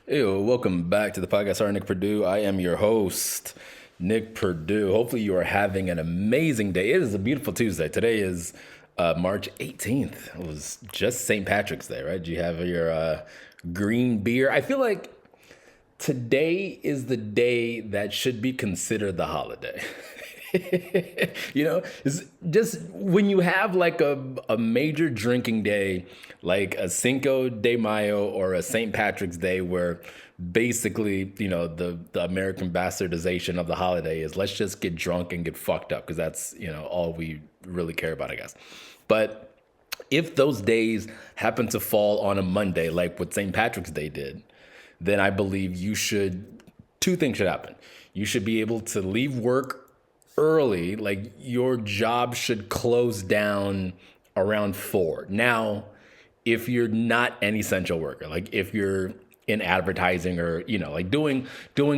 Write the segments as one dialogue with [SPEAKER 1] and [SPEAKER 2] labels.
[SPEAKER 1] Hey, welcome back to the podcast. Sorry, Nick Perdue. I am your host, Nick Perdue. Hopefully, you are having an amazing day. It is a beautiful Tuesday. Today is March 18th. It was just St. Patrick's Day, right? Do you have your green beer? I feel like today is the day that should be considered the holiday. It's just when you have like a major drinking day, like a Cinco de Mayo or a St. Patrick's Day, where basically, the American bastardization of the holiday is let's just get drunk and get fucked up because that's, all we really care about, I guess. But if those days happen to fall on a Monday, like what St. Patrick's Day did, then I believe two things should happen. You should be able to leave work early, like your job should close down around 4. Now, if you're not an essential worker, like if you're in advertising or, like doing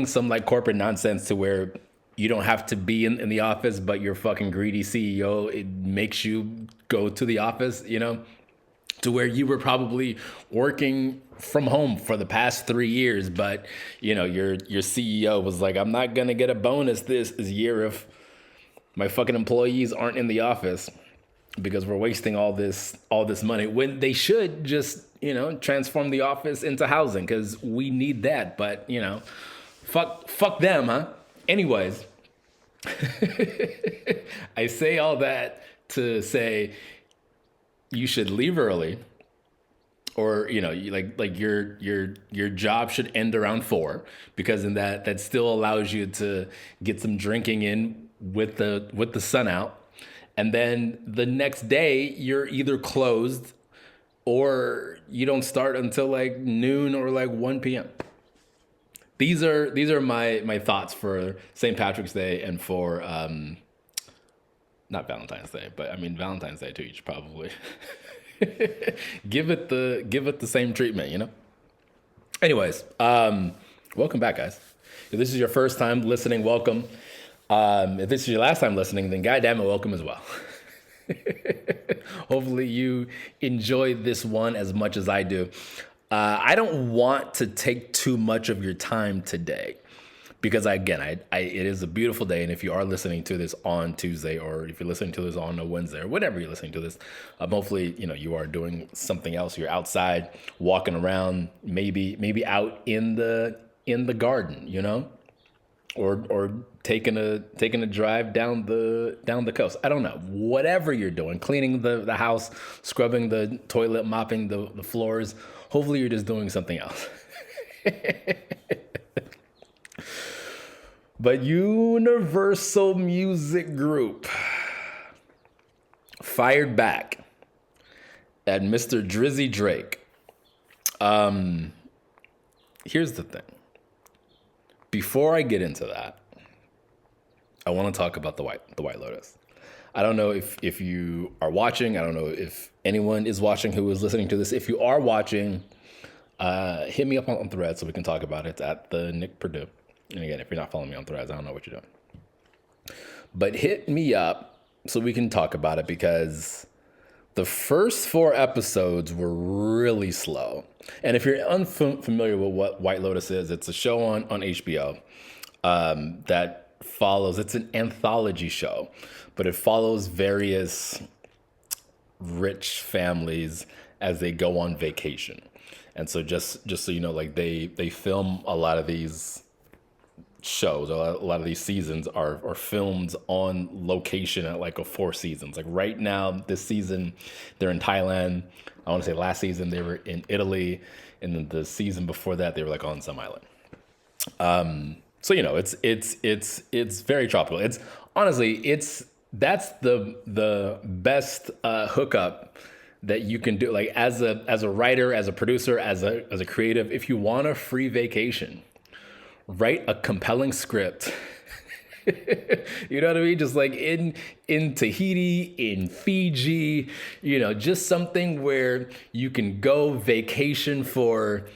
[SPEAKER 1] some like corporate nonsense to where you don't have to be in the office, but your fucking greedy CEO, it makes you go to the office, to where you were probably working from home for the past 3 years, but your CEO was like, I'm not gonna get a bonus this year if my fucking employees aren't in the office because we're wasting all this money when they should just transform the office into housing because we need that. But fuck them, huh? Anyways, I say all that to say you should leave early, or like your job should end around 4, because in that still allows you to get some drinking in with the sun out, and then the next day you're either closed or you don't start until like noon or like 1 p.m. These are my thoughts for St. Patrick's Day and for not Valentine's Day, but I mean Valentine's Day too. You should probably give it the same treatment. Anyways, welcome back, guys. If this is your first time listening, welcome. If this is your last time listening, then goddamn it, welcome as well. Hopefully you enjoy this one as much as I do. I don't want to take too much of your time today because again, it is a beautiful day. And if you are listening to this on Tuesday, or if you're listening to this on a Wednesday, or whatever you're listening to this, hopefully, you are doing something else. You're outside walking around, maybe out in the garden, or taking a drive down the coast. I don't know. Whatever you're doing, cleaning the house, scrubbing the toilet, mopping the floors. Hopefully you're just doing something else. But Universal Music Group fired back at Mr. Drizzy Drake. Here's the thing. Before I get into that, I want to talk about the White Lotus. I don't know if you are watching. I don't know if anyone is watching who is listening to this. If you are watching, hit me up on Threads so we can talk about it. It's at the Nick Perdue. And again, if you're not following me on Threads, I don't know what you're doing. But hit me up so we can talk about it, because the first 4 episodes were really slow. And if you're unfamiliar with what White Lotus is, it's a show on HBO that follows, it's an anthology show, but it follows various rich families as they go on vacation. And so just so you know, like they film a lot of these shows, a lot of these seasons are filmed on location at like 4 seasons. Like right now, this season, they're in Thailand. I want to say last season they were in Italy, and then the season before that they were like on some island. So it's very tropical. It's honestly that's the best hookup that you can do. Like as a writer, as a producer, as a creative, if you want a free vacation, write a compelling script. You know what I mean? Just like in Tahiti, in Fiji, just something where you can go vacation for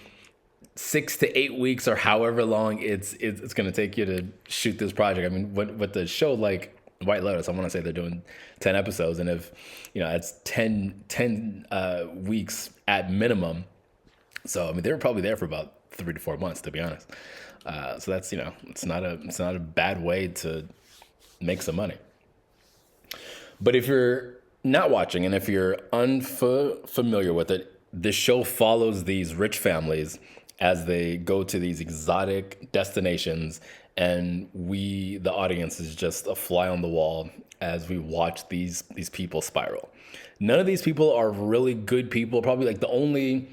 [SPEAKER 1] 6 to 8 weeks or however long it's going to take you to shoot this project. I mean, with the show like White Lotus, I want to say they're doing 10 episodes, and if it's 10 weeks at minimum. So I mean, they were probably there for about 3 to 4 months, to be honest. So that's, it's not a bad way to make some money. But if you're not watching and if you're unfamiliar with it, this show follows these rich families as they go to these exotic destinations, and we, the audience, is just a fly on the wall as we watch these people spiral. None of these people are really good people. Probably like the only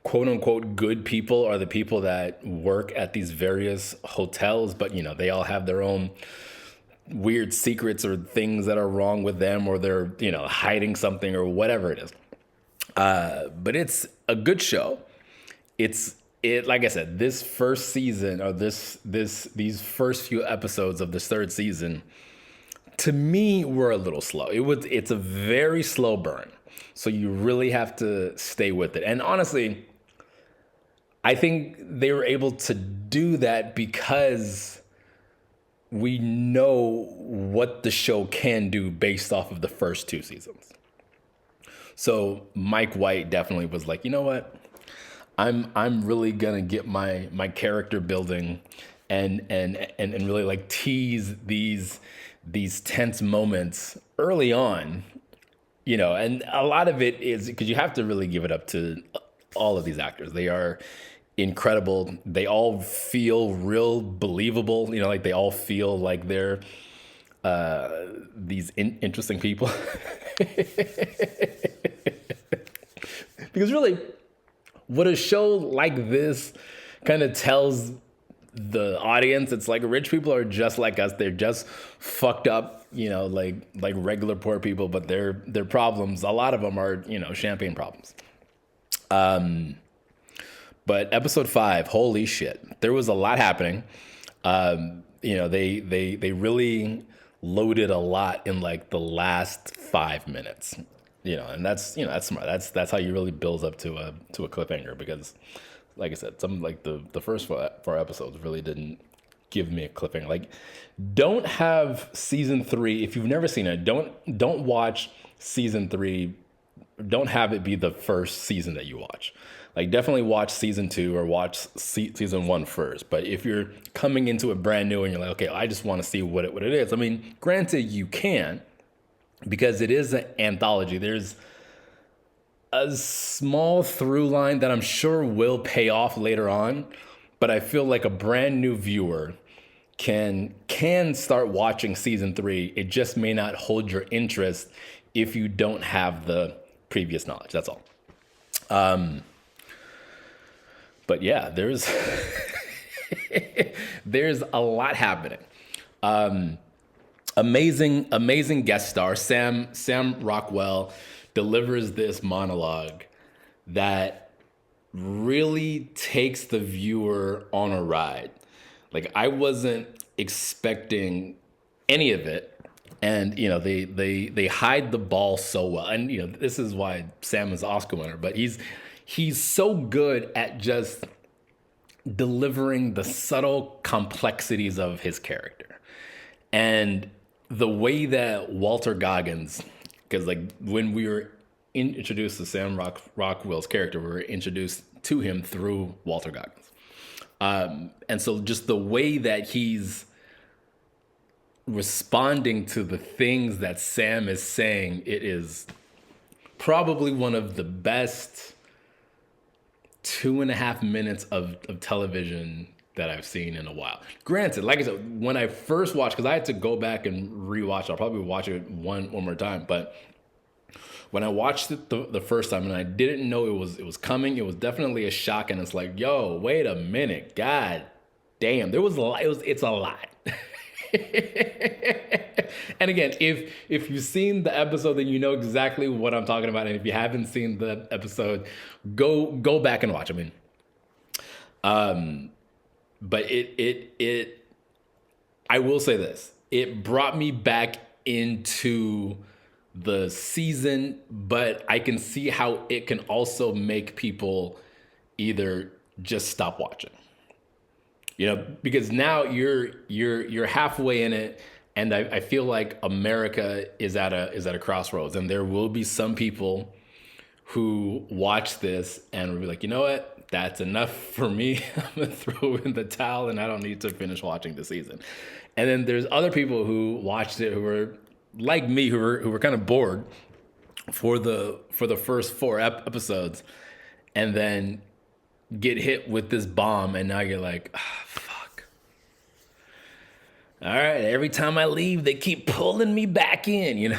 [SPEAKER 1] quote unquote good people are the people that work at these various hotels, but they all have their own weird secrets or things that are wrong with them, or they're hiding something or whatever it is. But it's a good show. Like I said, this first season, or these first few episodes of this third season, to me, were a little slow. It's a very slow burn, so you really have to stay with it. And honestly, I think they were able to do that because we know what the show can do based off of the first 2 seasons. So Mike White definitely was like, you know what? I'm really gonna get my character building and really like tease these tense moments early on, and a lot of it is because you have to really give it up to all of these actors. They are incredible. They all feel real believable, like they all feel like they're these interesting people. Because really, what a show like this kind of tells the audience, it's like rich people are just like us. They're just fucked up, like regular poor people, but their problems, a lot of them are, champagne problems. But episode 5, holy shit, there was a lot happening. They really loaded a lot in like the last 5 minutes, and that's smart. That's how you really build up to a cliffhanger, because like I said, some like the first 4 episodes really didn't give me a cliffhanger. Like, don't have season 3 if you've never seen it. Don't watch season 3. Don't have it be the first season that you watch. Like, definitely watch season 2 or watch season 1 first. But if you're coming into it brand new and you're like, okay, I just want to see what it is. I mean, granted, you can, because it is an anthology. There's a small through line that I'm sure will pay off later on, but I feel like a brand new viewer can start watching season 3. It just may not hold your interest if you don't have the previous knowledge. That's all. But yeah, there's a lot happening. Amazing guest star Sam Rockwell delivers this monologue that really takes the viewer on a ride. Like, I wasn't expecting any of it. And, they hide the ball so well. And, this is why Sam is Oscar winner, but he's so good at just delivering the subtle complexities of his character. And the way that Walter Goggins, because like when we were introduced to Sam Rockwell's character, we were introduced to him through Walter Goggins. And so just the way that he's responding to the things that Sam is saying, it is probably one of the best 2.5 minutes of television that I've seen in a while. Granted, like I said, when I first watched, because I had to go back and rewatch it, I'll probably watch it one more time, but when I watched it the first time and I didn't know it was coming, it was definitely a shock. And it's like, yo, wait a minute, god damn, there was a lot. It's a lot. And again, if you've seen the episode, then you know exactly what I'm talking about. And if you haven't seen the episode, go back and watch. I mean, but I will say this, it brought me back into the season, but I can see how it can also make people either just stop watching. Because now you're halfway in it, and I feel like America is at a crossroads, and there will be some people who watch this and will be like, you know what? that's enough for me. I'm gonna throw in the towel, and I don't need to finish watching the season. And then there's other people who watched it who were like me, who were kind of bored for the first four episodes, and then get hit with this bomb, and now you're like, ah, fuck. All right, every time I leave, they keep pulling me back in, you know.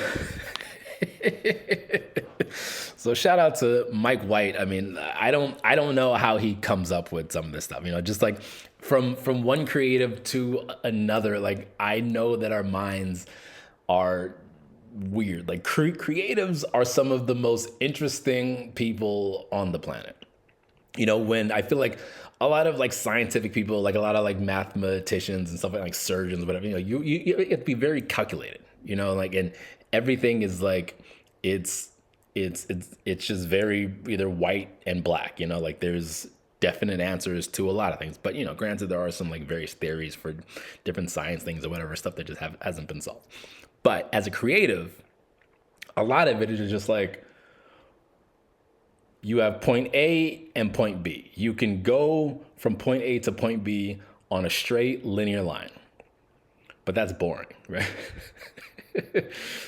[SPEAKER 1] So shout out to Mike White. I mean, I don't know how he comes up with some of this stuff, you know, just like from one creative to another. Like, I know that our minds are weird. Like, creatives are some of the most interesting people on the planet. You know, when I feel like a lot of like scientific people, like a lot of like mathematicians and stuff like surgeons, whatever, you know, you have to be very calculated, you know, like, and everything is like, it's just very either white and black, you know, like there's definite answers to a lot of things. But, you know, granted, there are some like various theories for different science things or whatever, stuff that just hasn't been solved. But as a creative, a lot of it is just like, you have point A and point B. You can go from point A to point B on a straight linear line, but that's boring, right?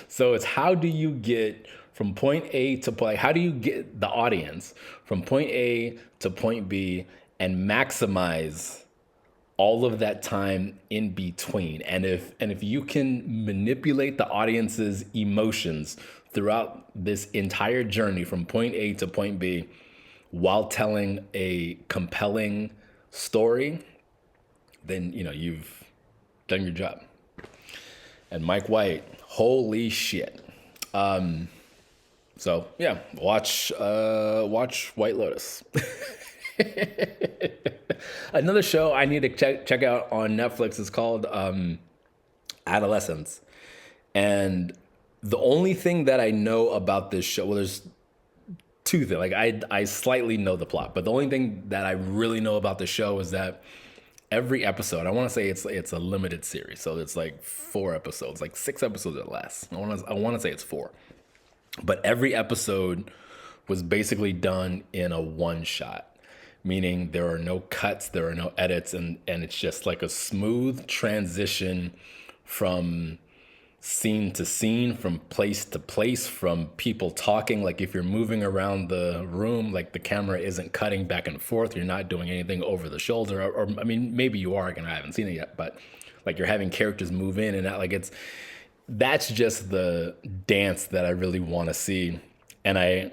[SPEAKER 1] So it's how do you get from point A to point, how do you get the audience from point A to point B and maximize all of that time in between? And if you can manipulate the audience's emotions throughout this entire journey from point A to point B while telling a compelling story, then, you know, you've done your job. And Mike White, holy shit. So yeah, watch White Lotus. Another show I need to check out on Netflix is called Adolescence. And the only thing that I know about this show, well, there's two things. Like, I slightly know the plot, but the only thing that I really know about the show is that every episode, I want to say it's a limited series, so it's like 4 episodes, like 6 episodes or less. I want to say it's 4, but every episode was basically done in a one shot, meaning there are no cuts, there are no edits, and it's just like a smooth transition from scene to scene, from place to place, from people talking. Like, if you're moving around the room, like the camera isn't cutting back and forth, you're not doing anything over the shoulder, or I mean, maybe you are, and I haven't seen it yet, but like, you're having characters move in and out. Like, that's just the dance that I really want to see. And I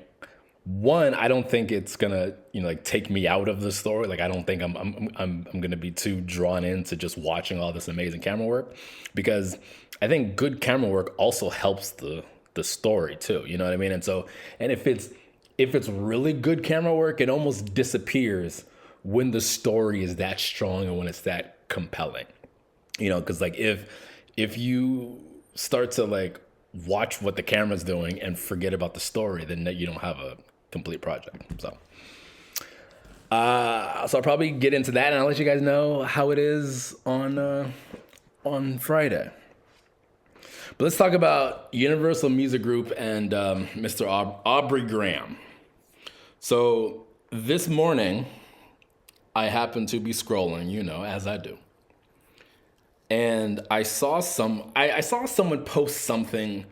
[SPEAKER 1] don't think it's gonna, you know, like, take me out of the story. Like, I don't think I'm gonna be too drawn into just watching all this amazing camera work, because I think good camera work also helps the story too. You know what I mean? And so, and if it's really good camera work, it almost disappears when the story is that strong and when it's that compelling. You know, because like, if you start to like watch what the camera's doing and forget about the story, then you don't have a complete project. So I'll probably get into that, and I'll let you guys know how it is on Friday. But let's talk about Universal Music Group and Mr. Aubrey Graham. So this morning, I happened to be scrolling, you know, as I do, and I saw someone post something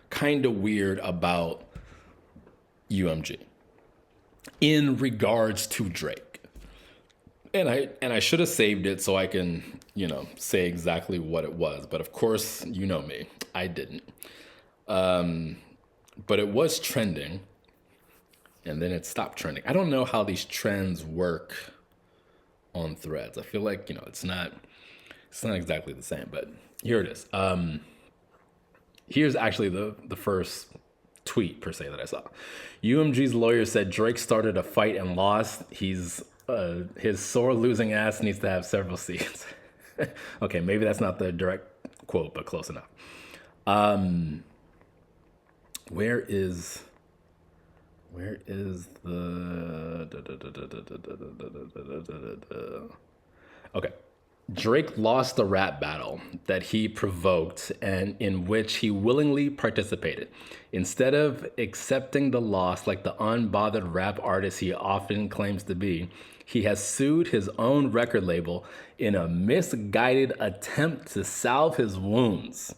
[SPEAKER 1] kind of weird about UMG in regards to Drake. And I should have saved it so I can, you know, say exactly what it was. But of course, you know me, I didn't. But it was trending, and then it stopped trending. I don't know how these trends work on Threads. I feel like, you know, it's not exactly the same, but here it is. Here's actually the first tweet per se that I saw. UMG's lawyer said Drake started a fight and lost. His sore losing ass needs to have several seats. Okay, maybe that's not the direct quote, but close enough. Where is the okay. Drake lost the rap battle that he provoked and in which he willingly participated. Instead of accepting the loss like the unbothered rap artist he often claims to be, he has sued his own record label in a misguided attempt to salve his wounds.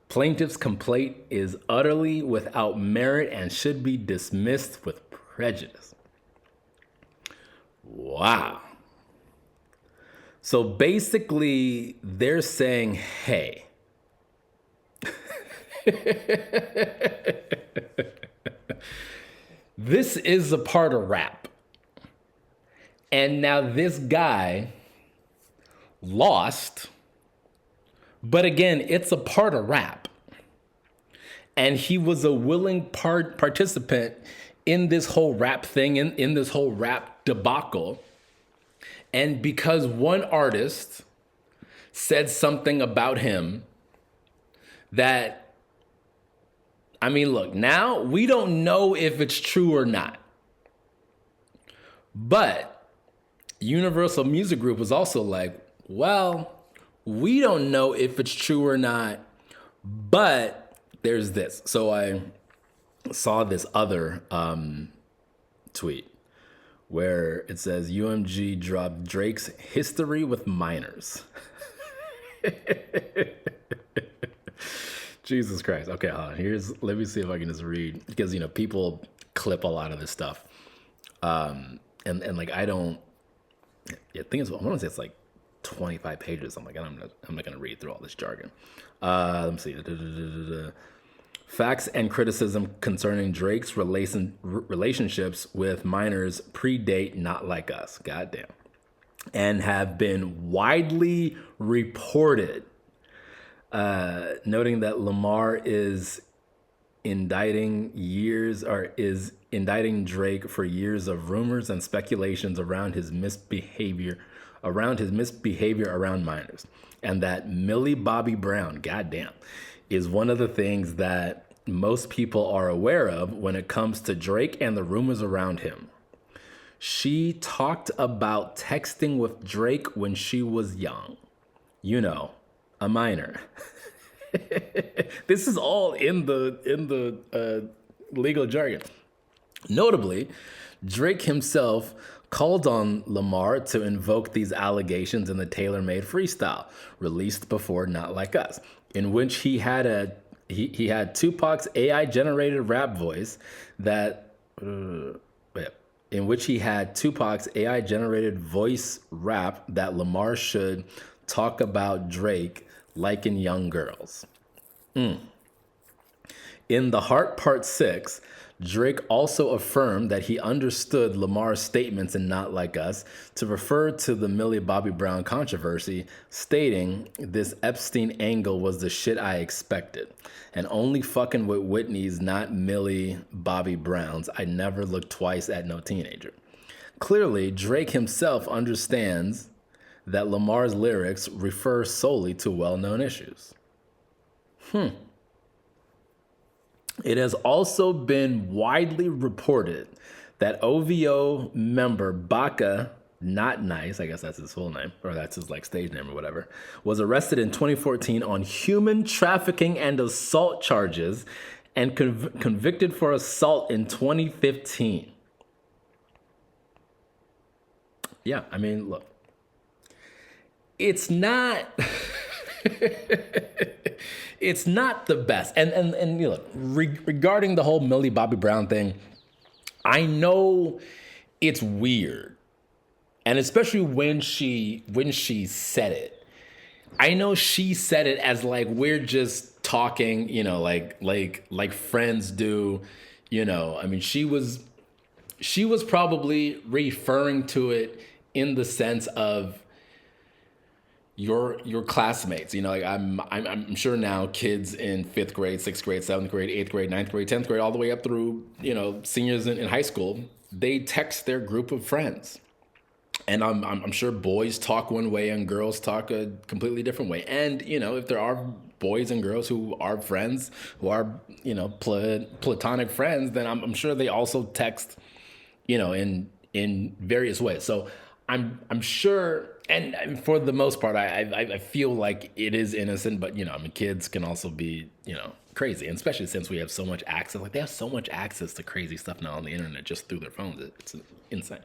[SPEAKER 1] Plaintiff's complaint is utterly without merit and should be dismissed with prejudice. Wow. So basically, they're saying, hey, this is a part of rap. And now this guy lost. But again, it's a part of rap. And he was a willing participant in this whole rap thing, in this whole rap debacle. And because one artist said something about him that, I mean, look, now we don't know if it's true or not. But Universal Music Group was also like, well, we don't know if it's true or not, but there's this. So I saw this other tweet where it says UMG dropped Drake's history with minors. Jesus Christ. Okay, let me see if I can just read, because, you know, people clip a lot of this stuff. And like, I don't, I think I want to say it's like 25 pages. I'm like, I'm not going to read through all this jargon. Let me see. Facts and criticism concerning Drake's relationships with minors predate Not Like Us. Goddamn. And have been widely reported, noting that Lamar is indicting Drake for years of rumors and speculations around his misbehavior around minors, and that Millie Bobby Brown, goddamn, is one of the things that most people are aware of when it comes to Drake and the rumors around him. She talked about texting with Drake when she was young, you know, a minor. This is all in the legal jargon. Notably, Drake himself called on Lamar to invoke these allegations in the tailor-made freestyle released before Not Like Us, in which he had Tupac's AI-generated rap voice that Lamar should talk about Drake liking young girls. In The Heart Part 6, Drake also affirmed that he understood Lamar's statements in Not Like Us to refer to the Millie Bobby Brown controversy, stating, "This Epstein angle was the shit I expected. And only fucking with Whitney's, not Millie Bobby Brown's. I never looked twice at no teenager." Clearly, Drake himself understands that Lamar's lyrics refer solely to well-known issues. It has also been widely reported that OVO member Baka Not Nice, I guess that's his full name, or that's his like stage name or whatever, was arrested in 2014 on human trafficking and assault charges and convicted for assault in 2015. Yeah, I mean, look, it's not... It's not the best. And you know, regarding the whole Millie Bobby Brown thing, I know it's weird. And especially when she said it. I know she said it as like, we're just talking, you know, like friends do, you know. I mean, she was probably referring to it in the sense of your classmates, you know, like I'm sure now kids in 5th grade, 6th grade, 7th grade, 8th grade, 9th grade, 10th grade, all the way up through, you know, seniors in high school, they text their group of friends. And I'm sure boys talk one way and girls talk a completely different way. And, you know, if there are boys and girls who are friends, who are, you know, platonic friends, then I'm sure they also text, you know, in various ways. So I'm sure, and for the most part, I feel like it is innocent, but, you know, I mean, kids can also be, you know, crazy. And especially since we have so much access, like they have so much access to crazy stuff now on the internet just through their phones. It's insane.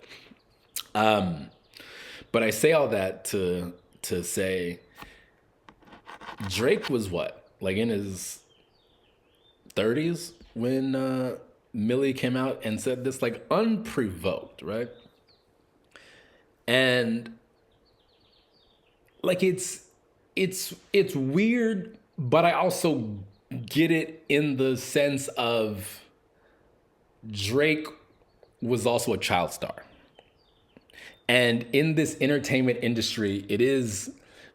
[SPEAKER 1] But I say all that to say Drake was what? Like in his 30s when Millie came out and said this, like unprovoked, right? And like it's weird, but I also get it in the sense of Drake was also a child star. And in this entertainment industry,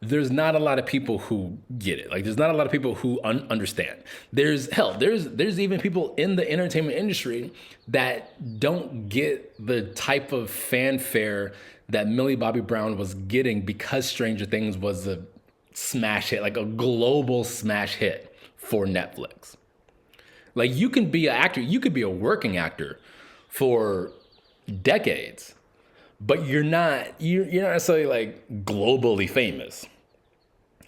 [SPEAKER 1] there's not a lot of people who get it. Like there's not a lot of people who understand. There's even people in the entertainment industry that don't get the type of fanfare that Millie Bobby Brown was getting because Stranger Things was a smash hit, like a global smash hit for Netflix. Like you can be an actor, you could be a working actor for decades, but you're not necessarily like globally famous.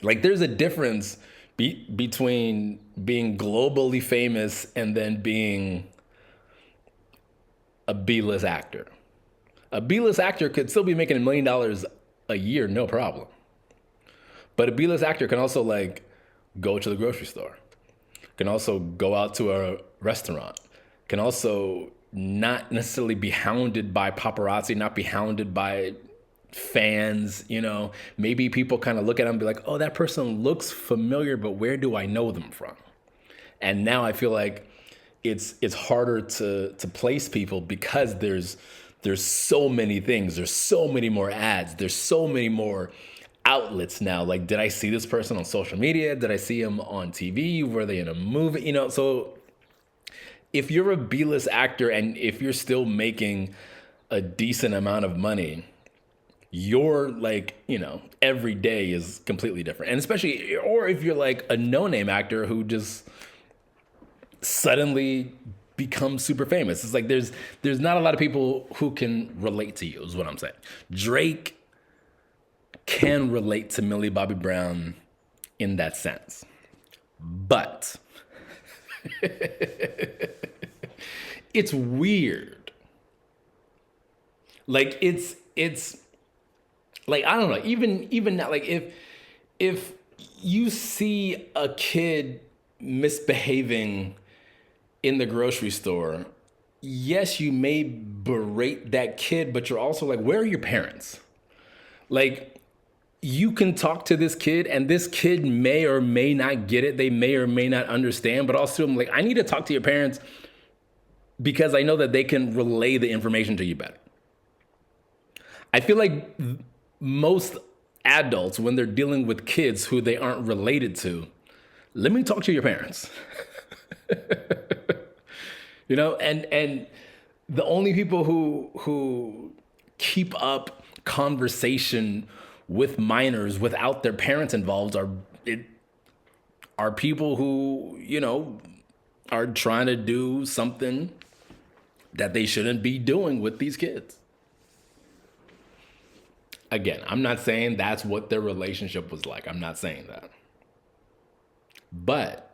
[SPEAKER 1] Like there's a difference between being globally famous and then being a B-list actor. A B-list actor could still be making $1 million a year, no problem. But a B-list actor can also like go to the grocery store, can also go out to a restaurant, can also not necessarily be hounded by paparazzi, not be hounded by fans, you know. Maybe people kind of look at them and be like, oh, that person looks familiar, but where do I know them from? And now I feel like it's harder to place people because there's so many things. There's so many more ads. There's so many more outlets now. Like, did I see this person on social media? Did I see them on TV? Were they in a movie? You know, so if you're a B-list actor and if you're still making a decent amount of money, your like, you know, every day is completely different. And especially, or if you're like a no-name actor who just suddenly becomes super famous. It's like there's not a lot of people who can relate to you, is what I'm saying. Drake can relate to Millie Bobby Brown in that sense. But it's weird. Like it's like, I don't know, even now, like if you see a kid misbehaving in the grocery store, yes, you may berate that kid, but you're also like, where are your parents? Like, you can talk to this kid and this kid may or may not get it. They may or may not understand, but also I'm like, I need to talk to your parents because I know that they can relay the information to you better. I feel like most adults, when they're dealing with kids who they aren't related to, let me talk to your parents. You know, and the only people who keep up conversation with minors without their parents involved are people who, you know, are trying to do something that they shouldn't be doing with these kids. Again, I'm not saying that's what their relationship was like. I'm not saying that. But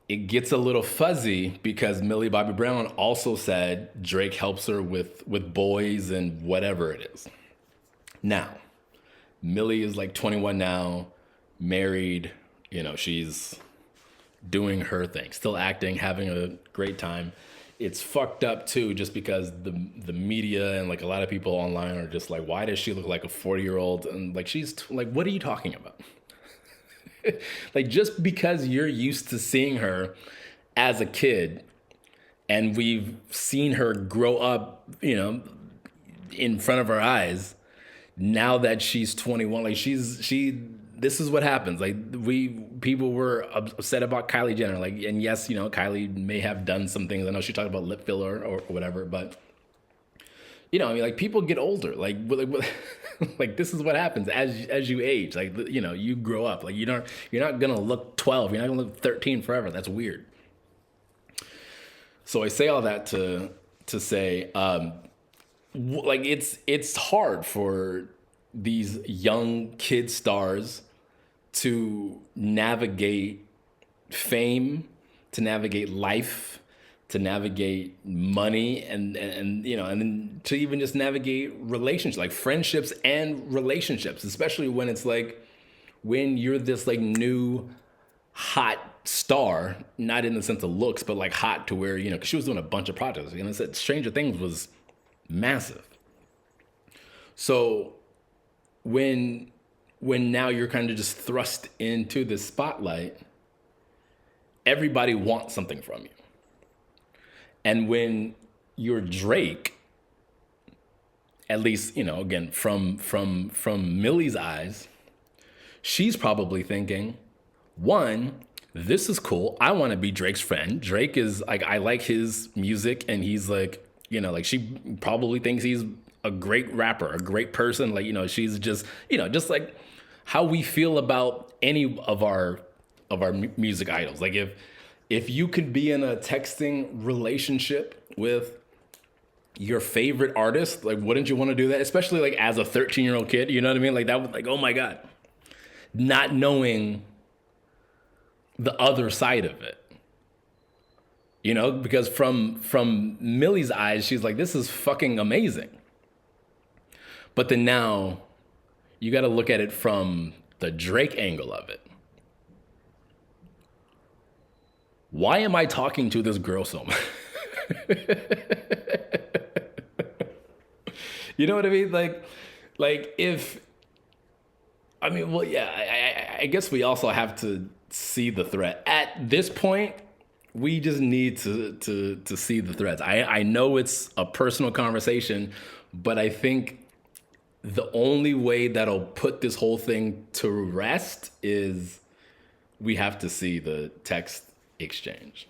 [SPEAKER 1] it gets a little fuzzy because Millie Bobby Brown also said Drake helps her with boys and whatever it is. Now, Millie is like 21 now, married, you know, she's doing her thing, still acting, having a great time. It's fucked up too, just because the media and like a lot of people online are just like, why does she look like a 40-year-old? And like, she's like, what are you talking about? Like, just because you're used to seeing her as a kid and we've seen her grow up, you know, in front of our eyes, now that she's 21, like this is what happens. Like people were upset about Kylie Jenner. Like, and yes, you know, Kylie may have done some things. I know she talked about lip filler or whatever, but you know, I mean, like people get older, like like this is what happens as you age. Like, you know, you grow up. Like you're not gonna look 12. You're not gonna look 13 forever. That's weird. So I say all that to say, like it's hard for these young kid stars to navigate fame, to navigate life, to navigate money, and you know, and then to even just navigate relationships, like friendships and relationships, especially when it's like when you're this like new hot star, not in the sense of looks, but like hot to where, you know, because she was doing a bunch of projects. You know, said Stranger Things was massive. So when now you're kind of just thrust into the spotlight, everybody wants something from you. And when you're Drake, at least, you know, again, from Millie's eyes, she's probably thinking, one, this is cool. I want to be Drake's friend. Drake is like, I like his music, and he's like, you know, like she probably thinks he's a great rapper, a great person. Like, you know, she's just, you know, just like how we feel about any of our music idols. Like if you could be in a texting relationship with your favorite artist, like, wouldn't you want to do that? Especially like as a 13-year-old kid, you know what I mean? Like that was like, oh my God, not knowing the other side of it, you know, because from Millie's eyes, she's like, this is fucking amazing. But then now you got to look at it from the Drake angle of it. Why am I talking to this girl so much? You know what I mean? Like if, I mean, well, yeah, I guess we also have to see the threat. At this point, we just need to see the threats. I know it's a personal conversation, but I think the only way that'll put this whole thing to rest is we have to see the text exchange,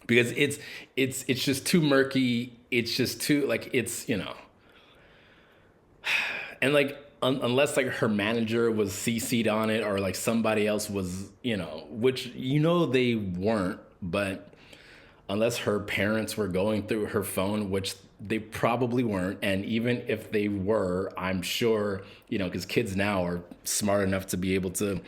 [SPEAKER 1] because it's just too murky. It's just too, like, it's, you know, and like unless like her manager was CC'd on it, or like somebody else was, you know, which, you know, they weren't, but unless her parents were going through her phone, which they probably weren't. And even if they were, I'm sure, you know, because kids now are smart enough to be able to,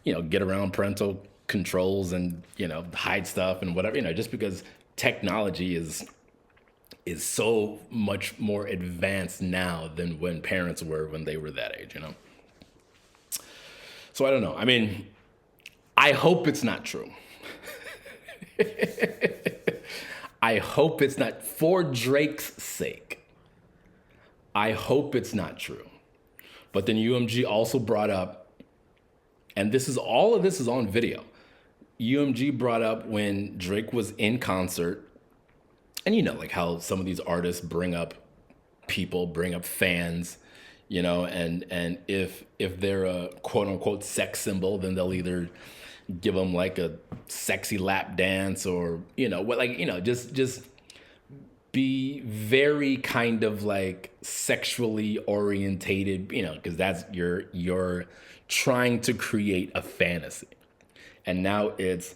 [SPEAKER 1] you know, get around parental controls and, you know, hide stuff and whatever, you know, just because technology is so much more advanced now than when parents were when they were that age, you know? So I don't know. I mean, I hope it's not true. I hope it's not, for Drake's sake. I hope it's not true. But then UMG also brought up, and all of this is on video. UMG brought up when Drake was in concert, and you know, like how some of these artists bring up people, bring up fans, you know, and if they're a quote unquote sex symbol, then they'll either give them like a sexy lap dance, or, you know, what, like, you know, just be very kind of like sexually orientated, you know, because that's you're trying to create a fantasy. And now it's,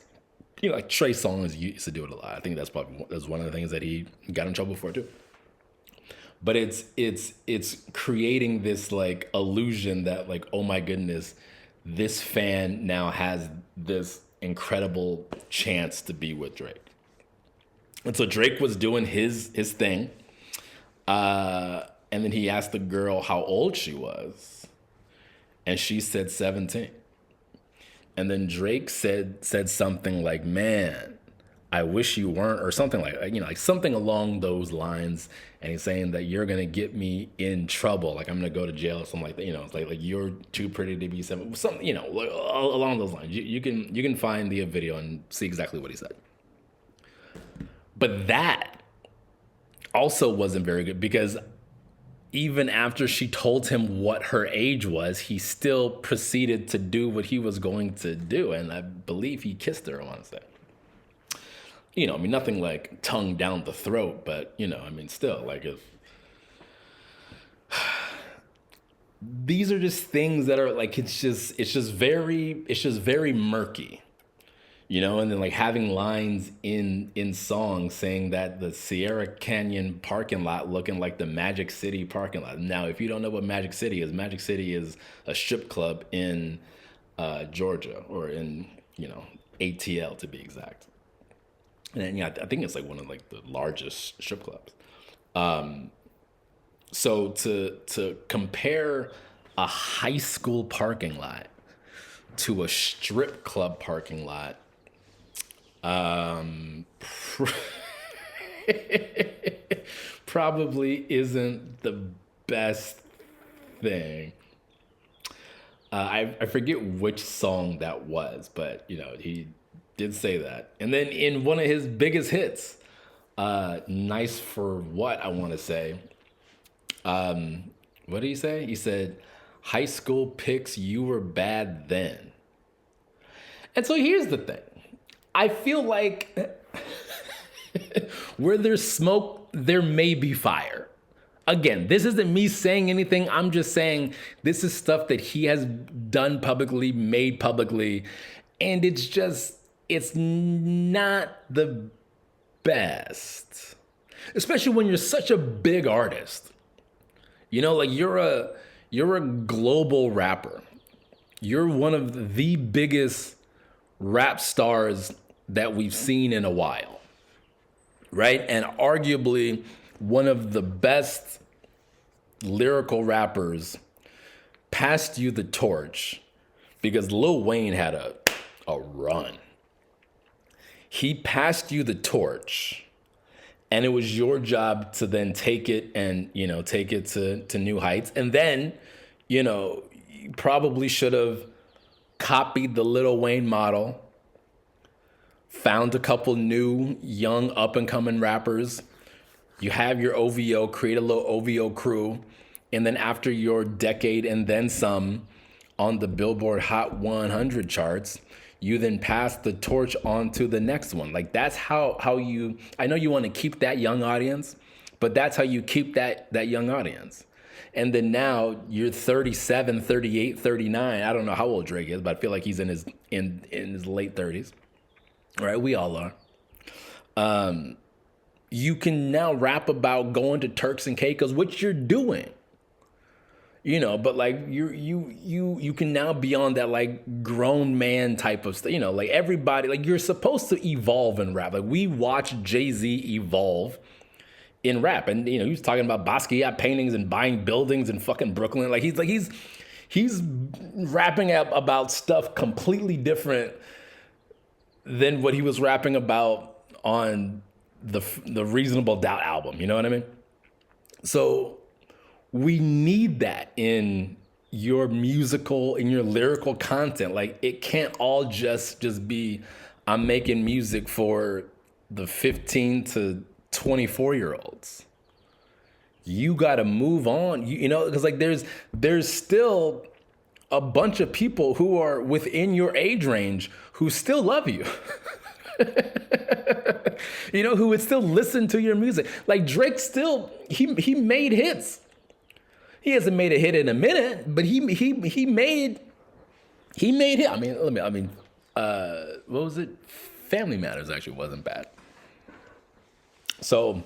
[SPEAKER 1] you know, like Trey Songz used to do it a lot. I think that's one of the things that he got in trouble for too. But it's creating this like illusion that, like, oh my goodness, this fan now has this incredible chance to be with Drake. And so Drake was doing his thing. And then he asked the girl how old she was. And she said 17. And then Drake said something like, man, I wish you weren't, or something like, you know, like something along those lines. And he's saying that you're going to get me in trouble. Like, I'm going to go to jail or something like that. You know, it's like you're too pretty to be 7, something, you know, along those lines. You can find the video and see exactly what he said. But that also wasn't very good, because even after she told him what her age was, he still proceeded to do what he was going to do. And I believe he kissed her, I want to say. You know, I mean, nothing like tongue down the throat, but, you know, I mean, still, like, if these are just things that are like, it's just very murky, you know. And then like having lines in songs saying that the Sierra Canyon parking lot looking like the Magic City parking lot. Now, if you don't know what Magic City is a strip club in Georgia, or in, ATL to be exact. And then, I think it's like one of like the largest strip clubs. So to compare a high school parking lot to a strip club parking lot, probably isn't the best thing. I forget which song that was, but he did say that. And then in one of his biggest hits, "Nice for What," I want to say. What did he say? He said, "High school pics, you were bad then." And so here's the thing. I feel like where there's smoke, there may be fire. Again, this isn't me saying anything. I'm just saying this is stuff that he has done publicly, made publicly, and it's not the best. Especially when you're such a big artist. Like you're a global rapper. You're one of the biggest rap stars that we've seen in a while. Right? And arguably one of the best lyrical rappers passed you the torch because Lil Wayne had a run. He passed you the torch, and it was your job to then take it and, take it to new heights. And then, you probably should have copied the Lil Wayne model, found a couple new young up and coming rappers. You have your OVO, create a little OVO crew. And then after your decade and then some on the Billboard Hot 100 charts, you then pass the torch on to the next one. Like that's how you, I know you want to keep that young audience, but that's how you keep that young audience. And then now you're 37, 38, 39. I don't know how old Drake is, but I feel like he's in his late 30s. All right, we all are. You can now rap about going to Turks and Caicos, which you're doing. But like you can now be on that like grown man type of stuff. Like everybody, like you're supposed to evolve in rap. Like we watched Jay-Z evolve in rap, and he was talking about Basquiat paintings and buying buildings in fucking Brooklyn. Like he's rapping about stuff completely different than what he was rapping about on the Reasonable Doubt album. You know what I mean? So we need that in your musical, in your lyrical content. Like it can't all just be, I'm making music for the 15 to 24-year-olds. You got to move on, because like there's still a bunch of people who are within your age range who still love you. Who would still listen to your music. Like Drake still, he made hits. He hasn't made a hit in a minute, but he made hit. What was it? Family Matters actually wasn't bad. So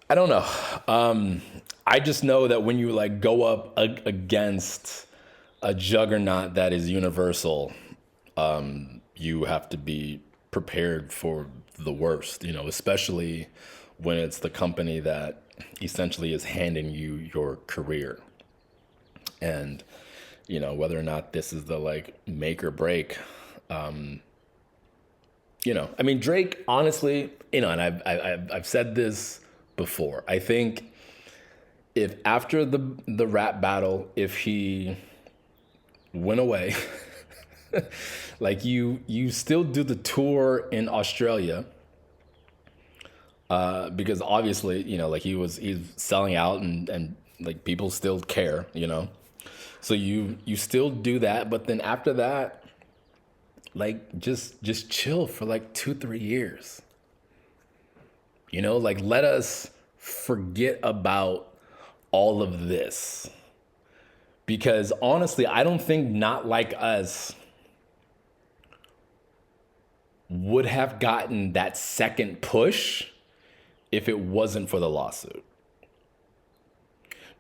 [SPEAKER 1] I don't know. I just know that when you like go up against a juggernaut that is universal, you have to be prepared for the worst, especially when it's the company that essentially is handing you your career. And, whether or not this is the like make or break, Drake, honestly, and I've said this before. I think if after the rap battle, if he went away, like you still do the tour in Australia, because obviously, like he's selling out and like people still care, so you still do that. But then after that, like just chill for like 2-3 years, like let us forget about all of this, because honestly, I don't think Not Like Us would have gotten that second push if it wasn't for the lawsuit.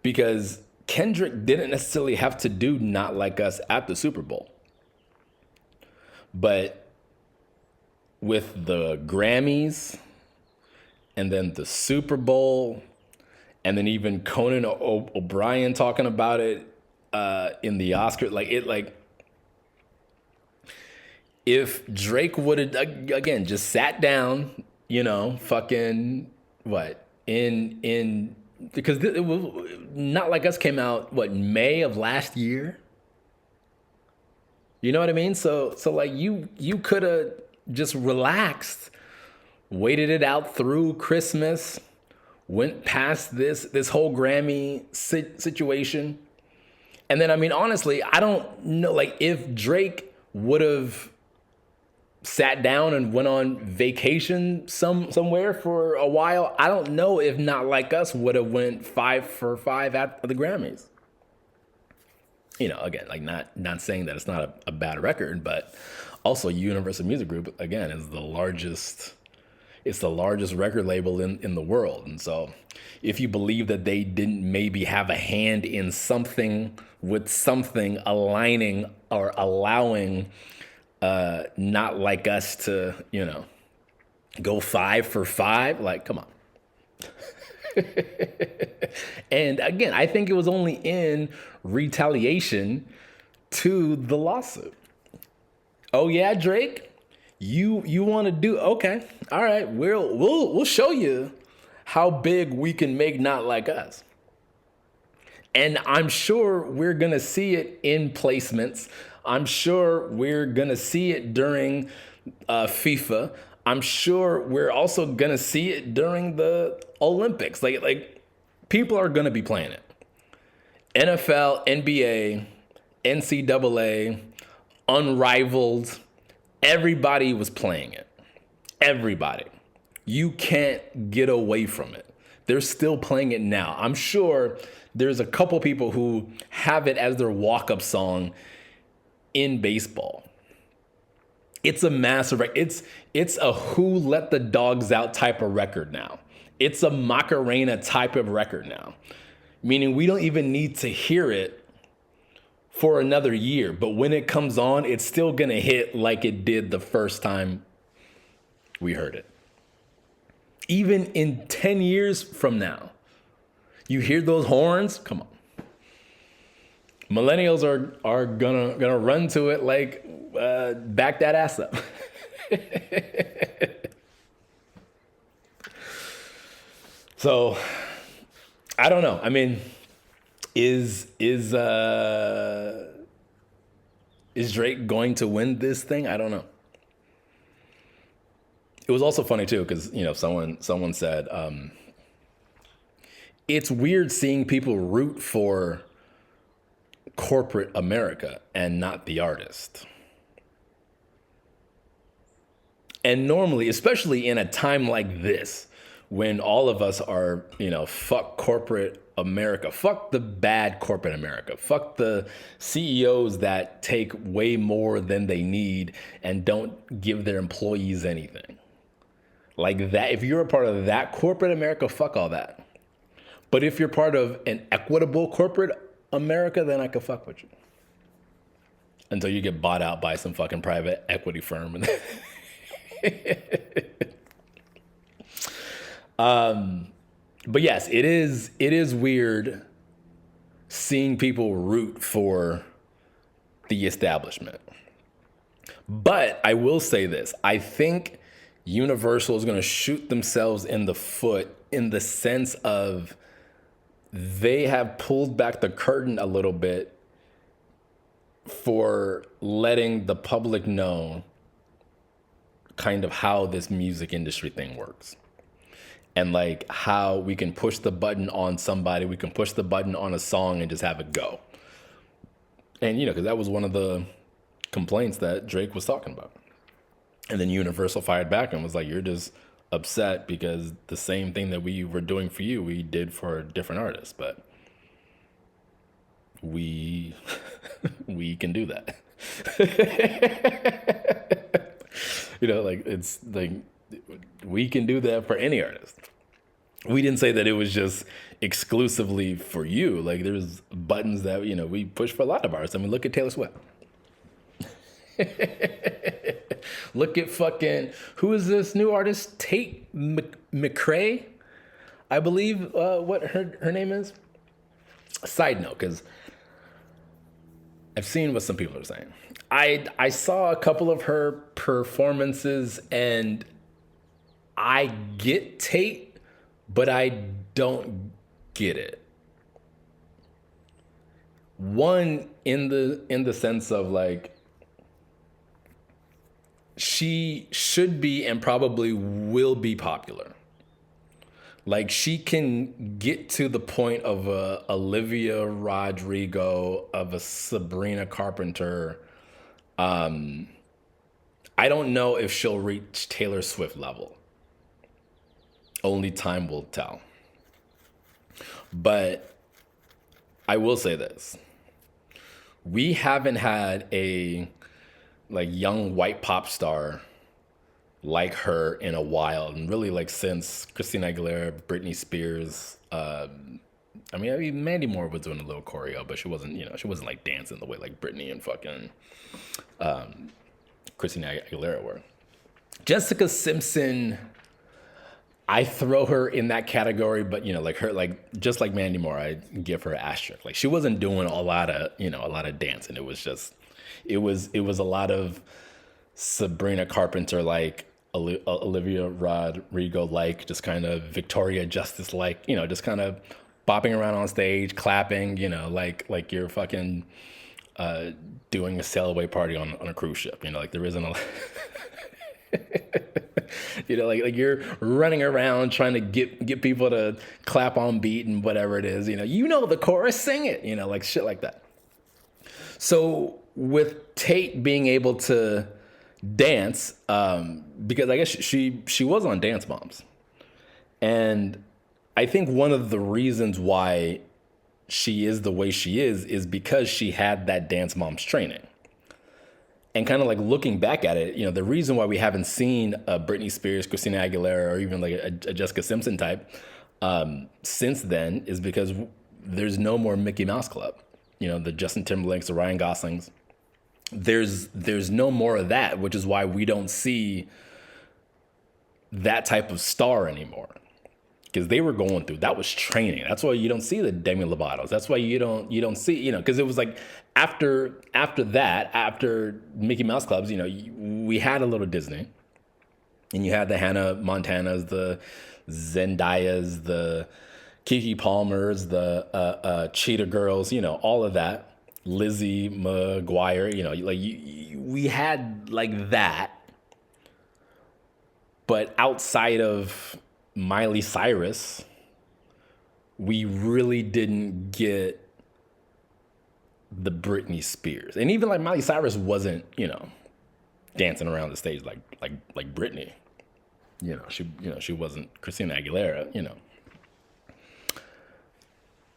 [SPEAKER 1] Because Kendrick didn't necessarily have to do Not Like Us at the Super Bowl. But with the Grammys and then the Super Bowl and then even Conan O'Brien talking about it in the Oscar, if Drake would have, again, just sat down, fucking because it was Not Like Us came out, May of last year? You know what I mean? So like you could have just relaxed, waited it out through Christmas, went past this whole Grammy situation. And then, I mean, honestly, I don't know, like if Drake would have sat down and went on vacation somewhere for a while, I don't know if Not Like Us would have went 5 for 5 at the Grammys. Again, like not saying that it's not a bad record, but also Universal Music Group, again, is the largest record label in the world. And so if you believe that they didn't maybe have a hand in something with something aligning or allowing Not Like Us to, go 5 for 5, like, come on. And again, I think it was only in retaliation to the lawsuit. Oh yeah, Drake, you want to do, okay, all right, we'll show you how big we can make Not Like Us. And I'm sure we're gonna see it in placements. I'm sure we're gonna see it during FIFA. I'm sure we're also gonna see it during the Olympics. Like people are gonna be playing it. NFL, NBA, NCAA, Unrivaled, everybody was playing it. Everybody. You can't get away from it. They're still playing it now. I'm sure there's a couple people who have it as their walk-up song in baseball. It's a massive record. It's a Who Let the Dogs Out type of record now. It's a Macarena type of record now. Meaning we don't even need to hear it for another year. But when it comes on, it's still going to hit like it did the first time we heard it. Even in 10 years from now, you hear those horns? Come on. Millennials are gonna run to it like back that ass up. So I don't know. I mean, is Drake going to win this thing? I don't know. It was also funny too, because someone said it's weird seeing people root for corporate America and not the artist. And normally, especially in a time like this, when all of us are, fuck corporate America, fuck the bad corporate America, fuck the CEOs that take way more than they need and don't give their employees anything. Like that, if you're a part of that corporate America, fuck all that. But if you're part of an equitable corporate America, then I can fuck with you. Until you get bought out by some fucking private equity firm. But yes, it is weird seeing people root for the establishment. But I will say this. I think Universal is going to shoot themselves in the foot in the sense of they have pulled back the curtain a little bit for letting the public know kind of how this music industry thing works. And like how we can push the button on somebody, we can push the button on a song and just have it go. And, because that was one of the complaints that Drake was talking about. And then Universal fired back and was like, you're just upset because the same thing that we were doing for you, we did for different artists. But we can do that. Like it's like we can do that for any artist. We didn't say that it was just exclusively for you. Like there's buttons that, we push for a lot of artists. I mean, look at Taylor Swift. Look at fucking, who is this new artist? Tate McRae, I believe what her name is. Side note, because I've seen what some people are saying. I saw a couple of her performances and I get Tate, but I don't get it. One, in the sense of like, she should be and probably will be popular. Like she can get to the point of a Olivia Rodrigo, of a Sabrina Carpenter. I don't know if she'll reach Taylor Swift level. Only time will tell. But I will say this. We haven't had a like young white pop star like her in a while, and really like since Christina Aguilera, Britney Spears. I mean, Mandy Moore was doing a little choreo, but she wasn't, she wasn't like dancing the way like Britney and fucking Christina Aguilera were. Jessica Simpson, I throw her in that category, but like her, like just like Mandy Moore, I give her an asterisk. Like she wasn't doing a lot of dancing. It was just, it was a lot of Sabrina Carpenter, like Olivia Rodrigo, like just kind of Victoria Justice, like just kind of bopping around on stage, clapping, like you're fucking doing a sail away party on a cruise ship. Like there isn't a like you're running around trying to get people to clap on beat and whatever it is. The chorus, sing it. Like shit like that. So with Tate being able to dance, because I guess she was on Dance Moms, and I think one of the reasons why she is the way she is because she had that Dance Moms training. And kind of like looking back at it, the reason why we haven't seen a Britney Spears, Christina Aguilera, or even like a Jessica Simpson type since then is because there's no more Mickey Mouse Club. The Justin Timberlakes, the Ryan Goslings. There's no more of that, which is why we don't see that type of star anymore. Because they were going through, that was training. That's why you don't see the Demi Lovato's. That's why you don't see, because it was like after Mickey Mouse Clubs, we had a little Disney, and you had the Hannah Montanas, the Zendayas, the Keke Palmers, the Cheetah Girls, all of that. Lizzie McGuire, we had like that. But outside of Miley Cyrus, we really didn't get the Britney Spears. And even like Miley Cyrus wasn't, dancing around the stage like Britney. She wasn't Christina Aguilera,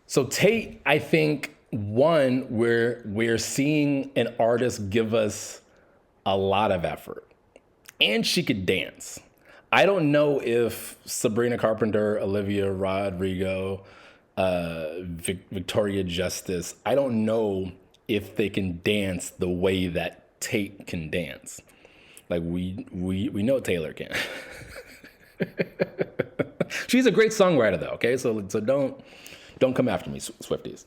[SPEAKER 1] So Tate, I think, one, we're seeing an artist give us a lot of effort, and she could dance. I don't know if Sabrina Carpenter, Olivia Rodrigo, Victoria Justice, I don't know if they can dance the way that Tate can dance. Like we know Taylor can. She's a great songwriter though, okay? So don't come after me, Swifties.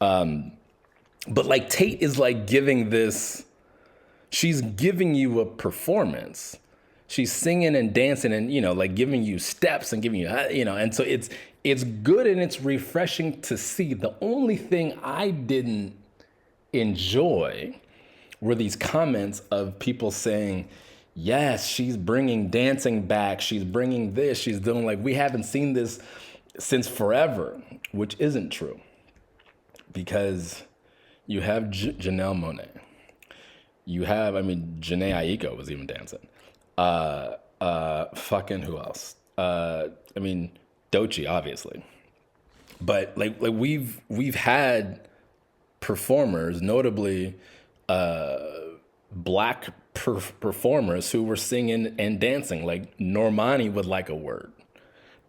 [SPEAKER 1] But like Tate is like giving this, she's giving you a performance. She's singing and dancing and, like giving you steps and giving you, and so it's good and it's refreshing to see. The only thing I didn't enjoy were these comments of people saying, yes, she's bringing dancing back. She's bringing this. She's doing like, we haven't seen this since forever, which isn't true. Because you have Janelle Monáe. You have, Janae Aiko was even dancing. Fucking who else? Doechii, obviously. But like we've had performers, notably black performers who were singing and dancing. Like Normani would like a word.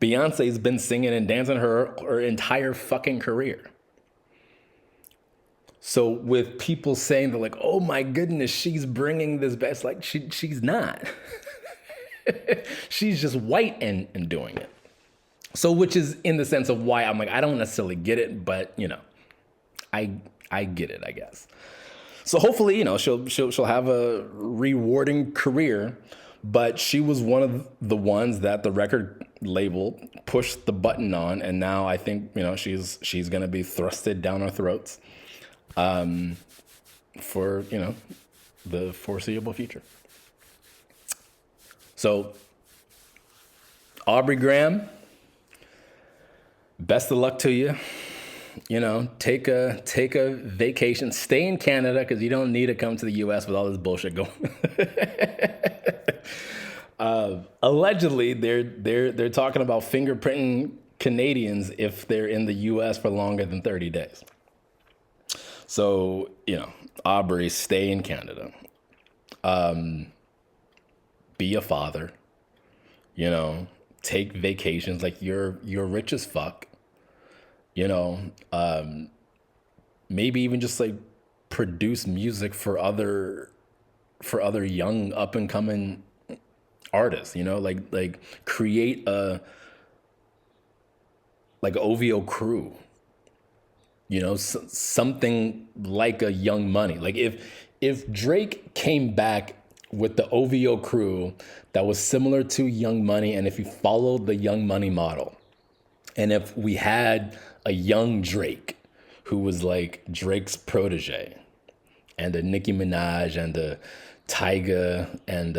[SPEAKER 1] Beyonce's been singing and dancing her entire fucking career. So with people saying that like, oh my goodness, she's bringing this back, like she's not. She's just white and doing it. So which is in the sense of why I'm like, I don't necessarily get it, but you know, I get it, I guess. So hopefully, you know, she'll have a rewarding career, but she was one of the ones that the record label pushed the button on, and now I think, you know, she's gonna be thrusted down our throats for, you know, the foreseeable future. So Aubrey Graham, best of luck to you. You know, take a vacation, stay in Canada because you don't need to come to the U.S. with all this bullshit going. Allegedly, they're talking about fingerprinting Canadians if they're in the U.S. for longer than 30 days. So, you know, Aubrey, stay in Canada. Be a father. You know, take vacations. Like you're rich as fuck. You know, maybe even just like produce music for other young up and coming artists, you know, like create a like OVO crew, you know, something like a Young Money. Like if Drake came back with the OVO crew that was similar to Young Money, and if you followed the Young Money model, and if we had a young Drake who was like Drake's protege, and a Nicki Minaj and a Tyga and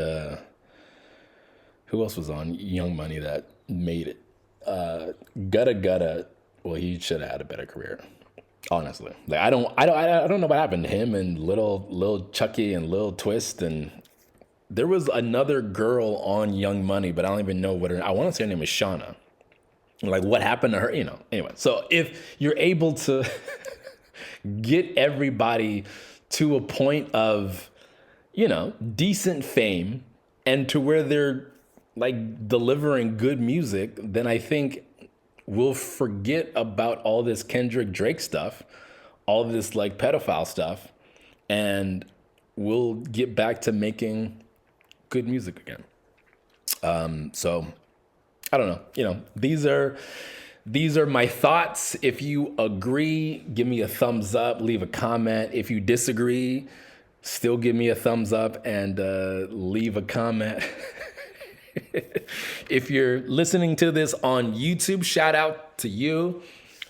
[SPEAKER 1] who else was on Young Money that made it? Gutta. Well, he should have had a better career, honestly. Like I don't know what happened to him and Lil Chucky and Lil Twist, and there was another girl on Young Money, but I don't even know what I want to say her name is Shauna. Like what happened to her, you know. Anyway, so if you're able to get everybody to a point of, you know, decent fame and to where they're like delivering good music, then I think we'll forget about all this Kendrick Drake stuff, all this like pedophile stuff, and we'll get back to making good music again. So I don't know, you know, these are my thoughts. If you agree, give me a thumbs up, leave a comment. If you disagree, still give me a thumbs up and leave a comment. If you're listening to this on YouTube, shout out to you.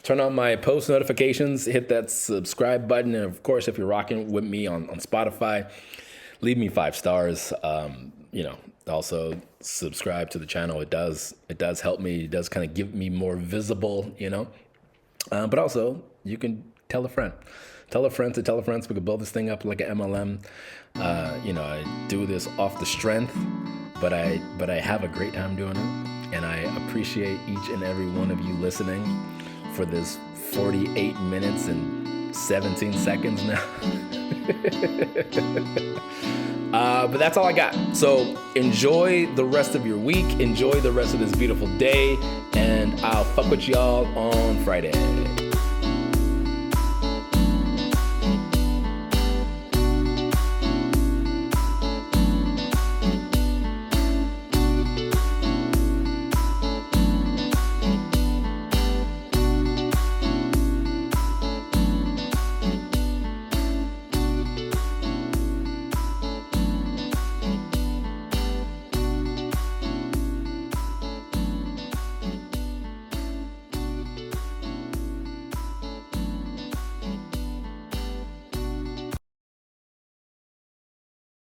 [SPEAKER 1] Turn on my post notifications, hit that subscribe button. And of course, if you're rocking with me on Spotify, leave me 5 stars. You know, also subscribe to the channel. It does help me. It does kind of give me more visible, you know. But also, you can tell a friend. Tell a friend to tell a friend so we can build this thing up like an MLM. You know, I do this off the strength, but I have a great time doing it. And I appreciate each and every one of you listening for this 48 minutes and 17 seconds now. But that's all I got. So enjoy the rest of your week. Enjoy the rest of this beautiful day. And I'll fuck with y'all on Friday.